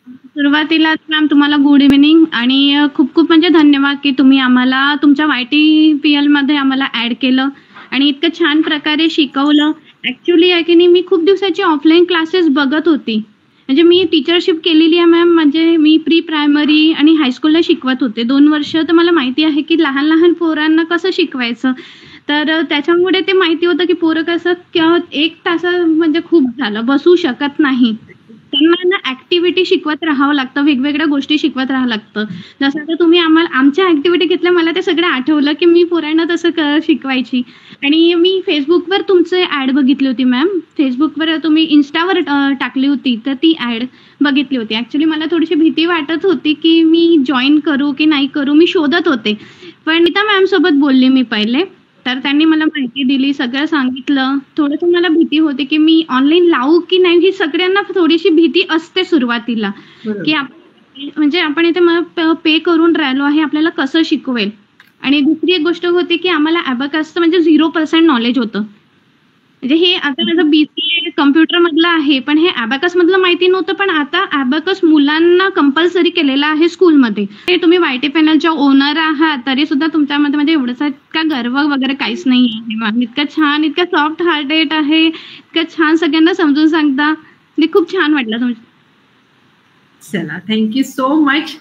सुरुवातीला मॅम तुम्हाला good evening आणि खूप खूप म्हणजे धन्यवाद की तुम्ही आम्हाला तुमच्या YTPL मध्ये आम्हाला ऍड केलं आणि इतकं छान प्रकारे शिकवलं. ॲक्चुअली आहे की नाही मी खूप दिवसाची ऑफलाईन क्लासेस बघत होती. म्हणजे मी टीचरशिप केलेली आहे मॅम. म्हणजे मी प्री प्रायमरी आणि हायस्कूलला शिकवत होते 2 वर्ष. तर मला माहिती आहे की लहान लहान पोरांना कसं शिकवायचं. तर त्याच्यामुळे ते माहिती होतं की पोरं कसं 1 तास म्हणजे खूप झालं बसू शकत नाही. त्यांना ना ॲक्टिव्हिटी शिकवत राहावं लागतं, वेगवेगळ्या गोष्टी शिकवत राहावं लागतं. जसं आता तुम्ही आम्हाला आमच्या ॲक्टिव्हिटी घेतल्या मला ते सगळं आठवलं, की मी पोरांना तसं शिकवायची. आणि मी Facebookवर तुमचे ॲड बघितली होती मॅम. Facebookवर तुम्ही Instaवर टाकली होती, तर ती ॲड बघितली होती. ॲक्चुअली मला थोडीशी भीती वाटत होती, की मी जॉइन करू की नाही करू? मी शोधत होते. पण नीता मॅमसोबत बोलले मी पहिले. तर त्यांनी मला माहिती दिली, सगळं सांगितलं. थोडंसं मला भीती होती, की मी ऑनलाईन लावू की नाही? ही सगळ्यांना थोडीशी भीती असते सुरुवातीला, की बरोबर. म्हणजे आपण इथे पे करून राहिलो आहे, आपल्याला कसं शिकवेल? आणि दुसरी एक गोष्ट होती, की आम्हाला अबॅकसचं म्हणजे 0% नॉलेज होतं. म्हणजे हे आता माझं BCA कॉम्प्युटरमधलं आहे, पण हे अबॅकसमधलं माहिती नव्हतं. पण आता अबॅकस मुलांना कंपल्सरी केलेलं आहे स्कूलमध्ये. ते तुम्ही YT पॅनलच्या ओनर आहात, तरी सुद्धा तुमच्यामध्ये म्हणजे एवढंसा इतका गर्व वगैरे काहीच नाही आहे मॅम. इतकं छान, इतकं सॉफ्ट हार्टेड आहे, इतकं छान सगळ्यांना समजून सांगता. म्हणजे खूप छान वाटलं तुमचं. चला, थँक यू सो मच.